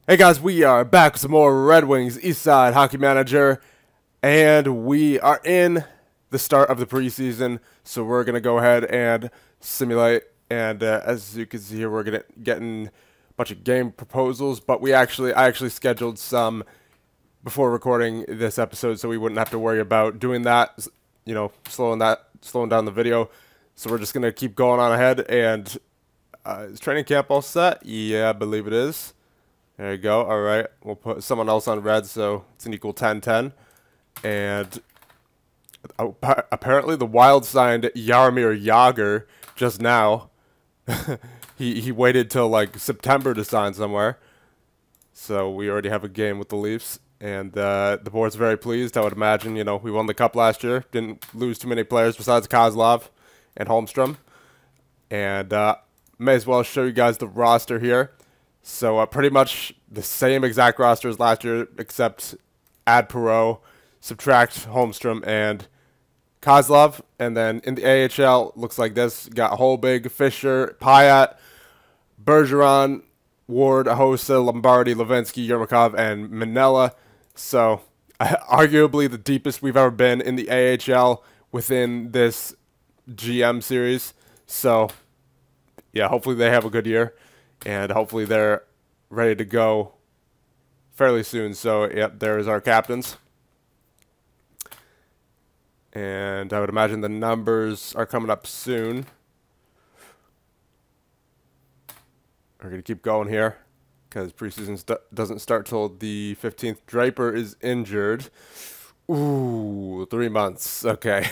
Hey guys, we are back with some more Red Wings Eastside Hockey Manager, and we are in the start of the preseason, so we're going to go ahead and simulate, and as you can see here, we're getting a bunch of game proposals, but I actually scheduled some before recording this episode, so we wouldn't have to worry about doing that, slowing down the video, so we're just going to keep going on ahead, and is training camp all set? Yeah, I believe it is. There you go. All right. We'll put someone else on red, so it's an equal 10-10. And apparently the Wild signed Jaromir Jagr just now. He waited till like September to sign somewhere. So we already have a game with the Leafs. And the board's very pleased. I would imagine, we won the Cup last year. Didn't lose too many players besides Kozlov and Holmstrom. And may as well show you guys the roster here. So pretty much the same exact roster as last year, except add Perreault, subtract Holmstrom and Kozlov, and then in the AHL looks like this: got Holbig, Fisher, Pyatt, Bergeron, Ward, Hossa, Lombardi, Levinsky, Yermakov, and Manella. So arguably the deepest we've ever been in the AHL within this GM series. So yeah, hopefully they have a good year. And hopefully they're ready to go fairly soon. So, yep, there's our captains. And I would imagine the numbers are coming up soon. We're going to keep going here because preseason doesn't start till the 15th. Draper is injured. Ooh, 3 months. Okay.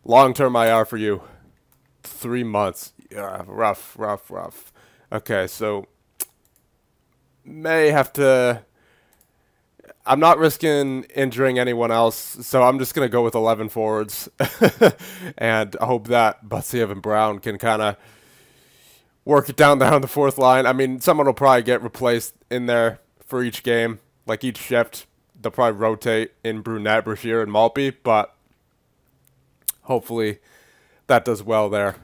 Long-term IR for you. 3 months. Yeah, rough. Okay, so may have to. I'm not risking injuring anyone else, so I'm just gonna go with 11 forwards, and I hope that Butsiev and Brown can kind of work it down the fourth line. I mean, someone will probably get replaced in there for each game, like each shift. They'll probably rotate in Brunette, Brashear, and Maltby, but hopefully that does well there.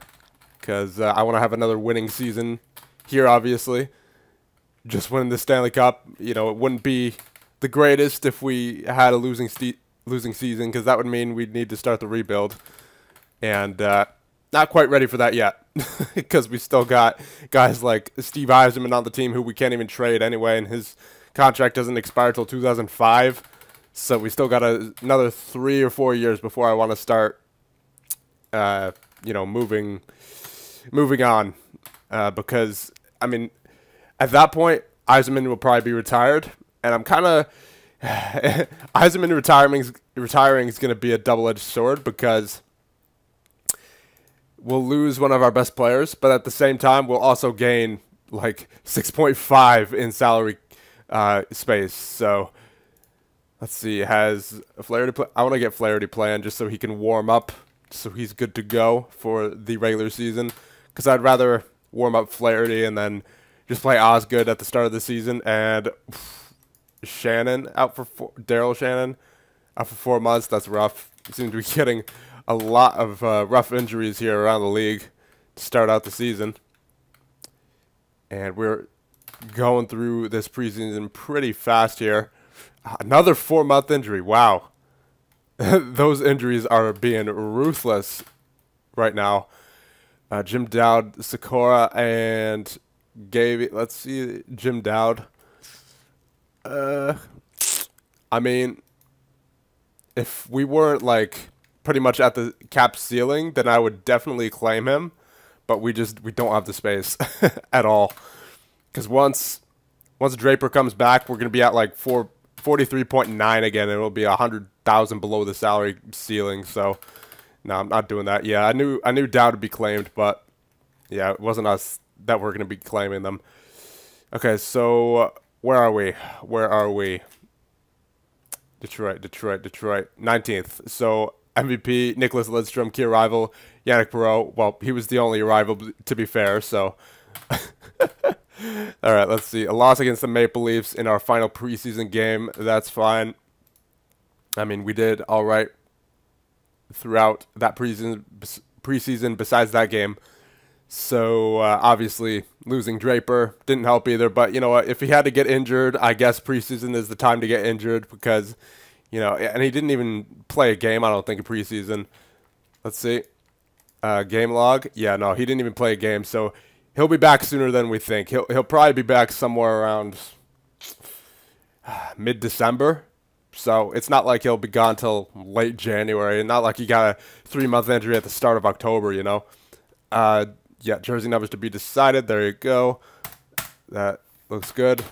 Because I want to have another winning season here, obviously. Just winning the Stanley Cup, it wouldn't be the greatest if we had a losing season, because that would mean we'd need to start the rebuild. And not quite ready for that yet, because we still got guys like Steve Yzerman on the team who we can't even trade anyway, and his contract doesn't expire till 2005. So we still got another 3 or 4 years before I want to start, moving on, because I mean, at that point, Yzerman will probably be retired, and I'm kind of Yzerman retiring is going to be a double-edged sword, because we'll lose one of our best players, but at the same time, we'll also gain like 6.5 in salary space. So let's see, has Flaherty play? I want to get Flaherty playing just so he can warm up, so he's good to go for the regular season. Because I'd rather warm up Flaherty and then just play Osgood at the start of the season. And Shannon out for Daryl Shannon out for 4 months. That's rough. Seems to be getting a lot of rough injuries here around the league to start out the season. And we're going through this preseason pretty fast here. Another 4-month injury. Wow. Those injuries are being ruthless right now. Jim Dowd, Sikora, and Gabe. Let's see, Jim Dowd. I mean, if we weren't like pretty much at the cap ceiling, then I would definitely claim him. But we don't have the space at all. Because once Draper comes back, we're gonna be at like 43.9 again, and it'll be 100,000 below the salary ceiling. So. No, I'm not doing that. Yeah, I knew Dowd would be claimed, but yeah, it wasn't us that were going to be claiming them. Okay, so where are we? Detroit. 19th. So MVP, Nicholas Lidstrom, key arrival, Yannick Perreault. Well, he was the only arrival, to be fair, so. All right, let's see. A loss against the Maple Leafs in our final preseason game. That's fine. I mean, we did all right throughout that preseason besides that game. So, obviously, losing Draper didn't help either. But, you know what? If he had to get injured, I guess preseason is the time to get injured because, you know, and he didn't even play a game, I don't think, in preseason. Let's see. Game log. Yeah, no, he didn't even play a game. So, he'll be back sooner than we think. He'll probably be back somewhere around mid-December. So, it's not like he'll be gone till late January. And not like he got a 3-month injury at the start of October, you know. Yeah, jersey numbers to be decided. There you go. That looks good.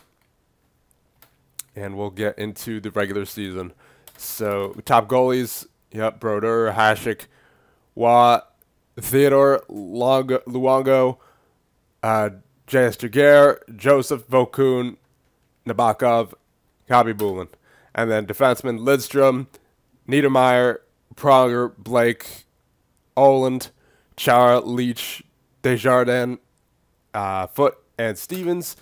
And we'll get into the regular season. So, top goalies. Yep, Broder, Hasek, Watt, Theodore, Luongo, J.S. Jaguar, Joseph, Vokun, Nabokov, Khabibulin. And then defensemen, Lidstrom, Niedermeyer, Pronger, Blake, Oland, Chara, Leach, Desjardins, Foote, and Stevens.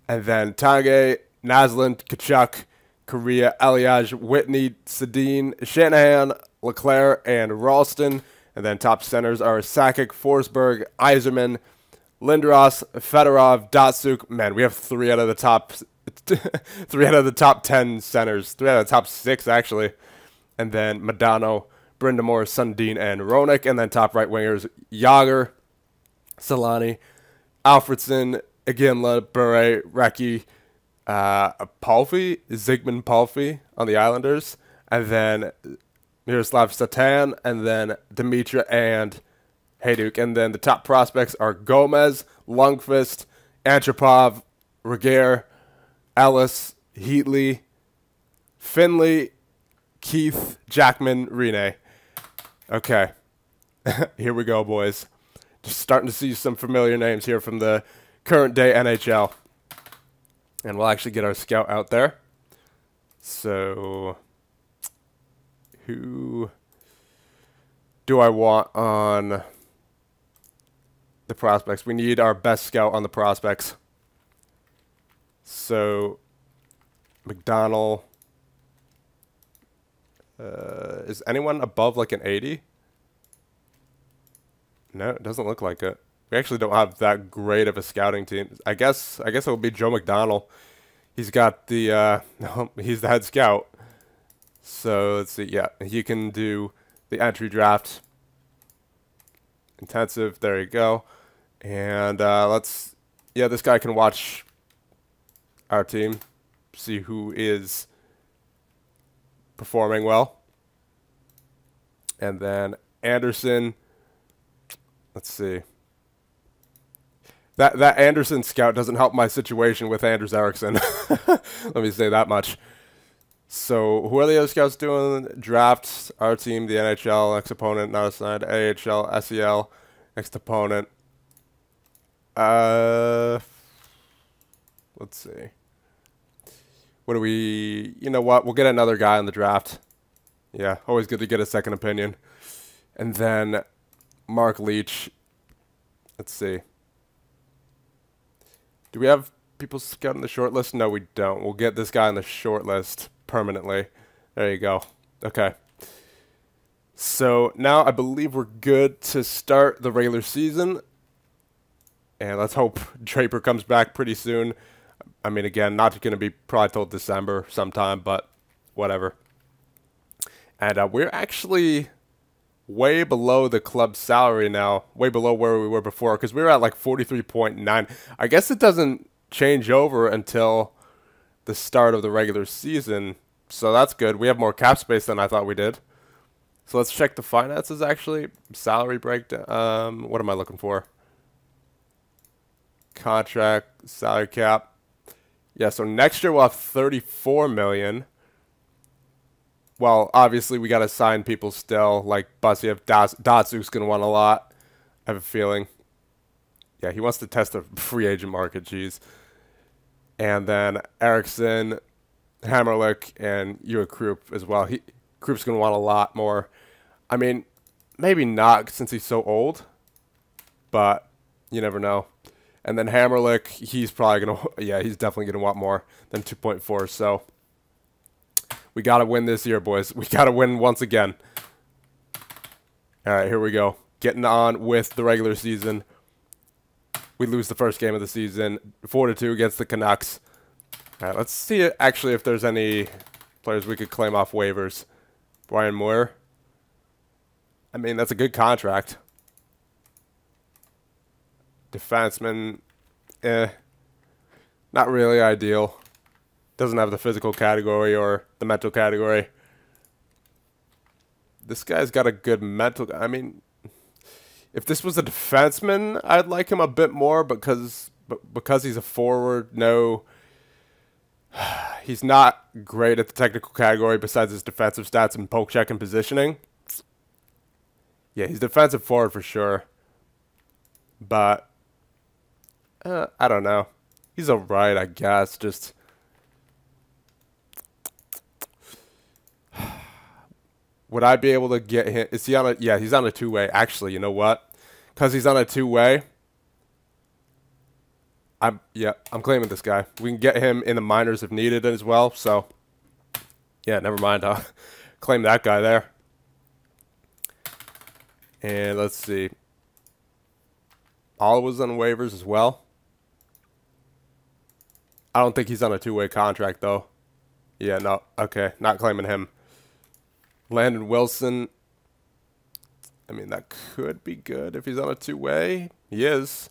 And then Tage, Naslund, Kachuk, Correa, Eliage, Whitney, Sedin, Shanahan, Leclerc, and Ralston. And then top centers are Sakic, Forsberg, Yzerman, Lindros, Fedorov, Datsuk. Man, we have 3 out of the top 10 centers. 3 out of the top 6, actually. And then Madano, Brindamore, Sundin, and Roenick. And then top right wingers, Yager, Solani, Alfredson, Iginla, Bure, Recchi, Palfi, Zygmunt Palfi on the Islanders. And then Miroslav Satan, and then Dimitra and Hayduk. And then the top prospects are Gomez, Lundqvist, Antropov, Regehr, Ellis, Heatley, Finley, Keith, Jackman, Rene. Okay. Here we go, boys. Just starting to see some familiar names here from the current day NHL. And we'll actually get our scout out there. So, who do I want on the prospects? We need our best scout on the prospects. So, McDonald. Is anyone above like an 80? No, it doesn't look like it. We actually don't have that great of a scouting team. I guess it will be Joe McDonald. He's got the he's the head scout. So let's see. Yeah, he can do the entry draft. Intensive. There you go. And let's. Yeah, this guy can watch our team, see who is performing well. And then Anderson. Let's see. That Anderson scout doesn't help my situation with Anders Eriksson. Let me say that much. So who are the other scouts doing? Drafts, our team, the NHL, next opponent, not assigned, AHL, SEL, next opponent. Let's see. What do we, you know what, we'll get another guy in the draft. Yeah, always good to get a second opinion. And then Mark Leach. Let's see. Do we have people scouting the short list? No, we don't. We'll get this guy on the short list permanently. There you go. Okay. So now I believe we're good to start the regular season. And let's hope Draper comes back pretty soon. I mean, again, not going to be probably till December sometime, but whatever. And we're actually way below the club salary now, way below where we were before, because we were at like 43.9. I guess it doesn't change over until the start of the regular season, so that's good. We have more cap space than I thought we did. So let's check the finances, actually. Salary breakdown. What am I looking for? Contract, salary cap. Yeah, so next year we'll have $34 million. Well, obviously, we got to sign people still, like Basiev. Datsuk's going to want a lot, I have a feeling. Yeah, he wants to test the free agent market, jeez. And then Eriksson, Hammerlick, and Ua Krupp as well. Krupp's going to want a lot more. I mean, maybe not since he's so old, but you never know. And then Hammerlick, he's probably going to, yeah, he's definitely going to want more than 2.4, so we got to win this year, boys. We got to win once again. All right, here we go. Getting on with the regular season. we lose the first game of the season, 4-2 against the Canucks. All right, let's see actually if there's any players we could claim off waivers. Brian Moore. I mean, that's a good contract. Defenseman, not really ideal. Doesn't have the physical category or the mental category. This guy's got a good mental. I mean, if this was a defenseman, I'd like him a bit more because he's a forward. No, he's not great at the technical category besides his defensive stats and poke check and positioning. Yeah, he's defensive forward for sure. But I don't know. He's alright, I guess. Just would I be able to get him? Is he on a? Yeah, he's on a two-way. Actually, you know what? Because he's on a two-way, I'm claiming this guy. We can get him in the minors if needed as well. So yeah, never mind. I'll claim that guy there. And let's see. Oliver's on waivers as well. I don't think he's on a two-way contract, though. Yeah, no. Okay, not claiming him. Landon Wilson. I mean, that could be good if he's on a two-way. He is.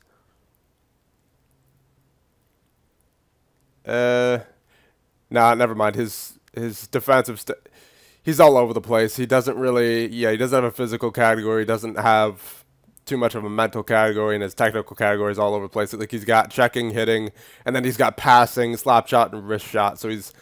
Nah, never mind. His defensive he's all over the place. He doesn't really, he doesn't have a physical category. He doesn't have too much of a mental category, and his technical category is all over the place. Like, he's got checking, hitting, and then he's got passing, slap shot, and wrist shot. So he's,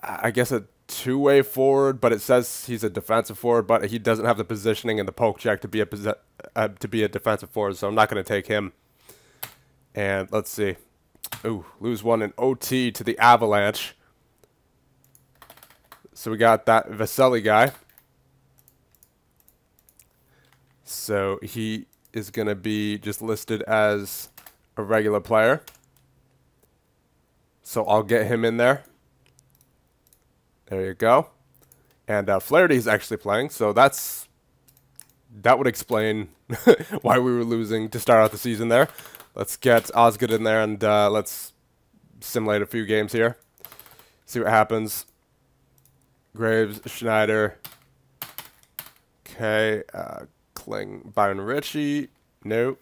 I guess, a two-way forward, but it says he's a defensive forward, but he doesn't have the positioning and the poke check to be a defensive forward, so I'm not going to take him. And let's see. Ooh, lose one in OT to the Avalanche. So we got that Vasily guy. So he is going to be just listed as a regular player. So I'll get him in there. There you go. And Flaherty's actually playing, so that would explain why we were losing to start out the season there. Let's get Osgood in there, and let's simulate a few games here. See what happens. Graves, Schneider. Okay, Kling, Byron Ritchie. Nope.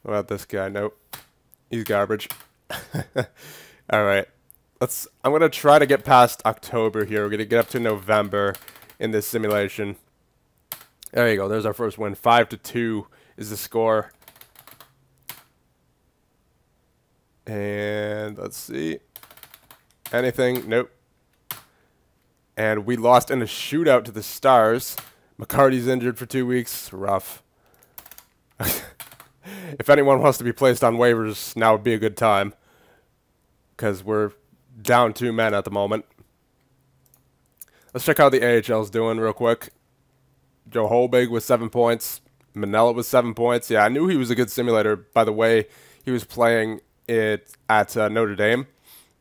What about this guy? Nope. He's garbage. All right. I'm going to try to get past October here. We're going to get up to November in this simulation. There you go. There's our first win. 5-2 is the score. And let's see. Anything? Nope. And we lost in a shootout to the Stars. McCarty's injured for 2 weeks. Rough. If anyone wants to be placed on waivers, now would be a good time. Because we're down 2 men at the moment. Let's check how the AHL's doing real quick. Joe Holbig with 7 points. Manella with 7 points. Yeah, I knew he was a good simulator by the way he was playing it at Notre Dame.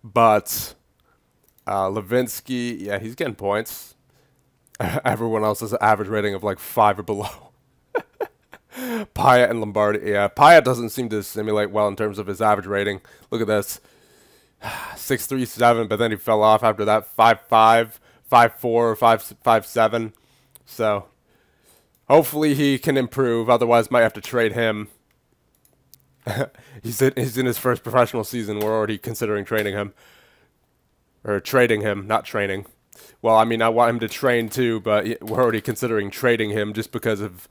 But Levinsky, yeah, he's getting points. Everyone else has an average rating of like 5 or below. Pyatt and Lombardi. Yeah, Pyatt doesn't seem to simulate well in terms of his average rating. Look at this. 6.37, but then he fell off after that. 5.5, 5.4, 5.7. So hopefully he can improve. Otherwise, might have to trade him. He's in his first professional season. We're already considering trading him. Or trading him, not training. Well, I mean, I want him to train too, but we're already considering trading him just because of,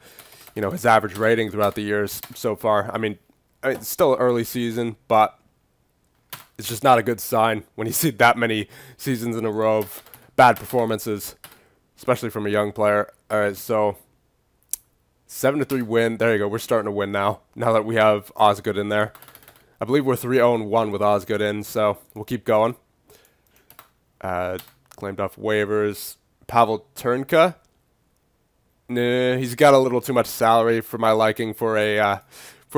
his average rating throughout the years so far. I mean, it's still early season, but it's just not a good sign when you see that many seasons in a row of bad performances, especially from a young player. All right, so 7-3 win. There you go. We're starting to win now that we have Osgood in there. I believe we're 3-0-1 with Osgood in, so we'll keep going. Claimed off waivers. Pavel Turnka. Nah, he's got a little too much salary for my liking for a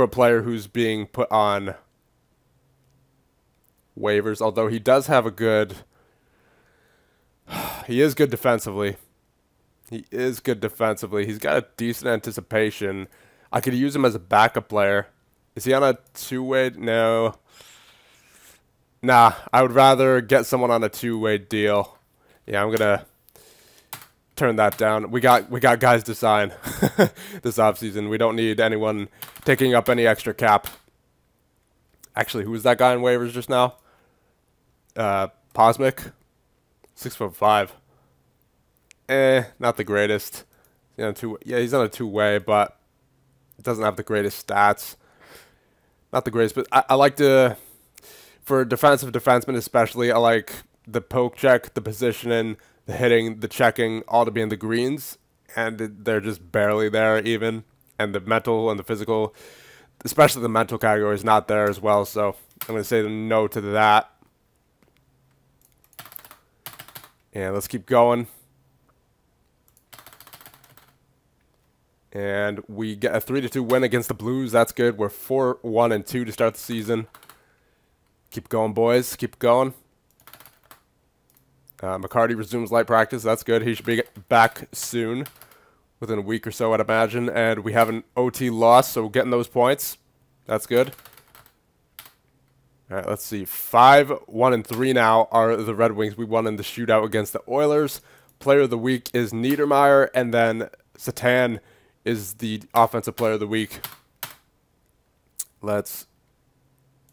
player who's being put on waivers. Although he does have a good. He is good defensively. He is good defensively. He's got a decent anticipation. I could use him as a backup player. Is he on a two-way? No. Nah, I would rather get someone on a two-way deal. Yeah, I'm gonna turn that down. We got guys to sign this offseason. We don't need anyone taking up any extra cap. Actually, who was that guy in waivers just now? Posmic, 6'5". Not the greatest. He's on a two-way, but it doesn't have the greatest stats. Not the greatest, but I like to, for defensive defensemen especially, I like the poke check, the positioning, the hitting, the checking, all to be in the greens, and they're just barely there even. And the mental and the physical, especially the mental category, is not there as well. So I'm going to say no to that. And let's keep going. And we get a 3-2 win against the Blues. That's good. We're 4-1-2 to start the season. Keep going, boys. Keep going. McCarty resumes light practice. That's good. He should be back soon, within a week or so, I'd imagine. And we have an OT loss, so we're getting those points. That's good. All right, let's see. 5-1-3 now are the Red Wings. We won in the shootout against the Oilers. Player of the week is Niedermeyer, and then Satan is the offensive player of the week. Let's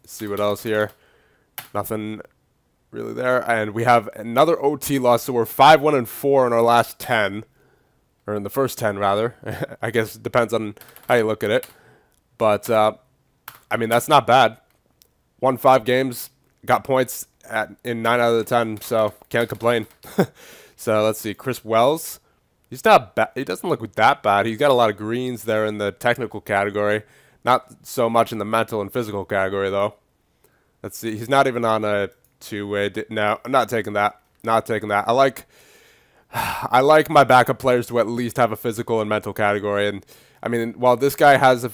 see what else here. Nothing really there. And we have another OT loss, so we're 5-1-4 in our last 10. Or in the first 10, rather. I guess it depends on how you look at it. But, I mean, that's not bad. Won 5 games, got points in 9 out of the 10, so can't complain. So let's see. Chris Wells. He's not bad. He doesn't look that bad. He's got a lot of greens there in the technical category. Not so much in the mental and physical category, though. Let's see. He's not even on a two-way. No, I'm not taking that. Not taking that. I like my backup players to at least have a physical and mental category. And, I mean, while this guy has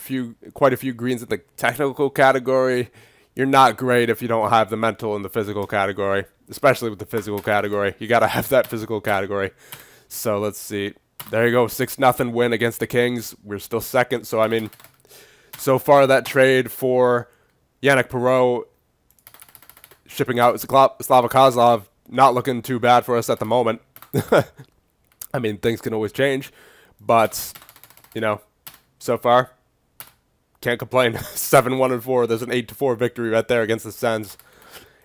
quite a few greens in the technical category, you're not great if you don't have the mental and the physical category, especially with the physical category. You got to have that physical category. So let's see. There you go. 6-0 win against the Kings. We're still second. So, I mean, so far that trade for Yannick Perreault shipping out Slava Kozlov, not looking too bad for us at the moment. I mean, things can always change. But, you know, so far, can't complain. 7-1-4. There's an 8-4 victory right there against the Sens.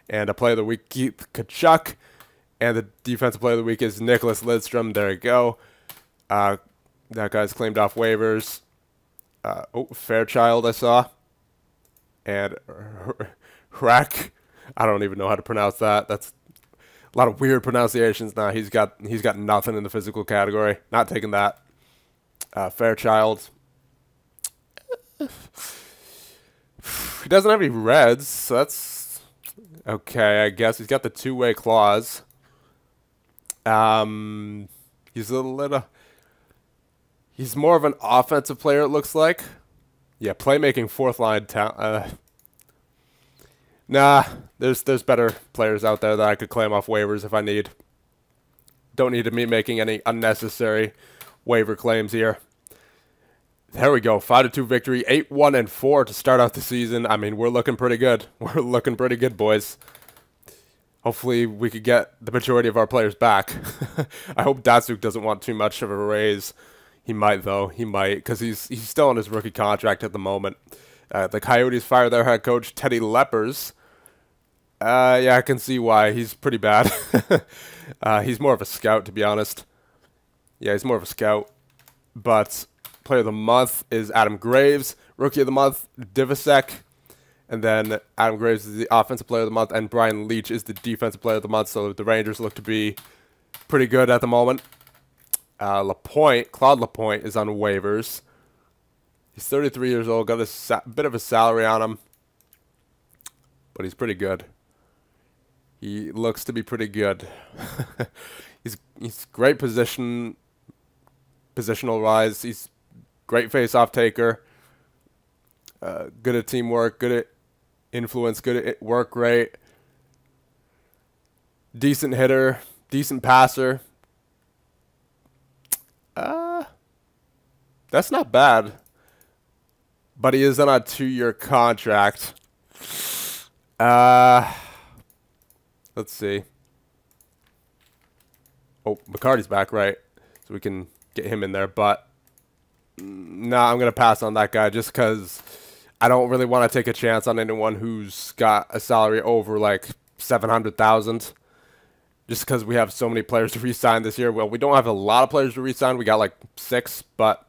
And a player of the week, Keith Tkachuk. And the defensive player of the week is Nicholas Lidstrom. There you go. That guy's claimed off waivers. Fairchild I saw. And Rack. I don't even know how to pronounce that. That's a lot of weird pronunciations. Nah, he's got nothing in the physical category. Not taking that. Fairchild. He doesn't have any reds, so that's okay, I guess. He's got the two-way clause. He's he's more of an offensive player, it looks like. Yeah, playmaking fourth line talent. Nah, there's better players out there that I could claim off waivers if I need. Don't need me making any unnecessary waiver claims here. There we go, 5-2 victory, 8-1-4 to start out the season. I mean, we're looking pretty good. We're looking pretty good, boys. Hopefully, we could get the majority of our players back. I hope Datsuk doesn't want too much of a raise. He might, though. He might, because he's still on his rookie contract at the moment. The Coyotes fire their head coach, Teddy Lepers. Yeah, I can see why. He's pretty bad. He's more of a scout, to be honest. Yeah, he's more of a scout. But player of the month is Adam Graves. Rookie of the month, Divasek. And then Adam Graves is the offensive player of the month, and Brian Leach is the defensive player of the month. So the Rangers look to be pretty good at the moment. Claude Lapointe is on waivers. He's 33 years old, got a bit of a salary on him, but he's pretty good. He looks to be pretty good. He's great positional wise. He's great face-off taker. Good at teamwork, good at influence, good at work rate. Decent hitter, decent passer. That's not bad. but he is on a 2-year contract. Let's see. Oh, McCarty's back, right? So we can get him in there, but nah, I'm going to pass on that guy just because I don't really want to take a chance on anyone who's got a salary over like 700,000. Just because we have so many players to re-sign this year. Well, we don't have a lot of players to re-sign. We got like 6, but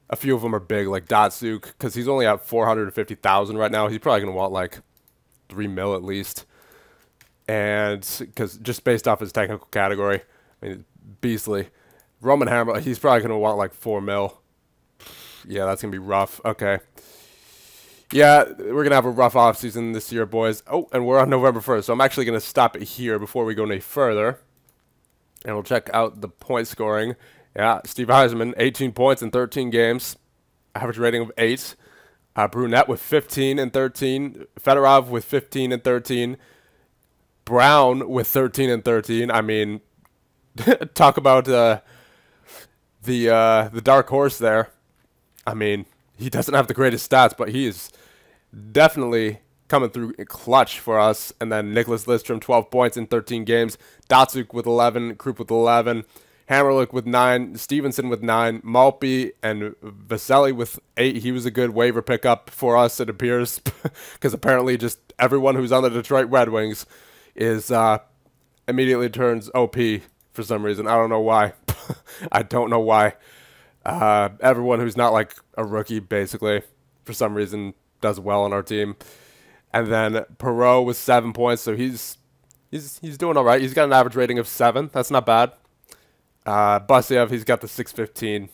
a few of them are big, like Datsuk, because he's only at 450,000 right now. He's probably going to want like 3 mil at least. And because just based off his technical category, I mean, beastly. Roman Hammer, he's probably going to want like 4 mil. Yeah, that's going to be rough. Okay. Yeah, we're going to have a rough offseason this year, boys. Oh, and we're on November 1st, so I'm actually going to stop it here before we go any further. And we'll check out the point scoring. Yeah, Steve Heisman, 18 points in 13 games. Average rating of 8. Brunette with 15 and 13. Fedorov with 15 and 13. Brown with 13 and 13. I mean, talk about the dark horse there. I mean, he doesn't have the greatest stats, but he is definitely coming through clutch for us. And then Nicholas Lidstrom, 12 points in 13 games. Datsuk with 11. Krupp with 11. Hammerlick with 9. Stevenson with 9. Malpe and Vasily with 8. He was a good waiver pickup for us, it appears. Because apparently just everyone who's on the Detroit Red Wings is immediately turns OP for some reason. I don't know why. I don't know why. Everyone who's not like a rookie, basically, for some reason, does well on our team. And then Perot with 7 points, so he's doing all right. He's got an average rating of 7. That's not bad. Basiev, he's got the 615.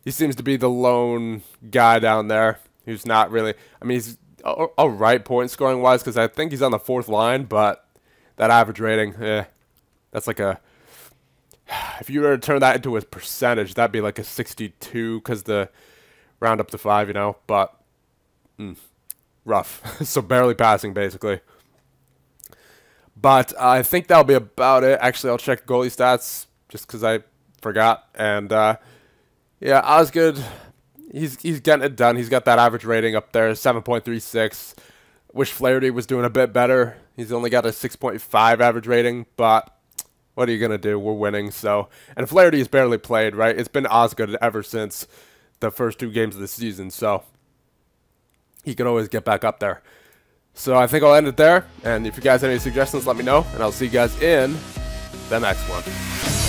He seems to be the lone guy down there who's not really. I mean, he's all right point scoring wise because I think he's on the 4th line, but that average rating, that's like a. If you were to turn that into a percentage, that'd be like a 62 because the round up to 5, you know. But rough. So barely passing, basically. But I think that'll be about it. Actually, I'll check goalie stats just because I forgot. And yeah, Osgood, he's getting it done. He's got that average rating up there, 7.36. Wish Flaherty was doing a bit better. He's only got a 6.5 average rating, but what are you going to do? We're winning, so. And Flaherty has barely played, right? It's been Osgood ever since the first 2 games of the season, so he can always get back up there. So I think I'll end it there, and if you guys have any suggestions, let me know, and I'll see you guys in the next one.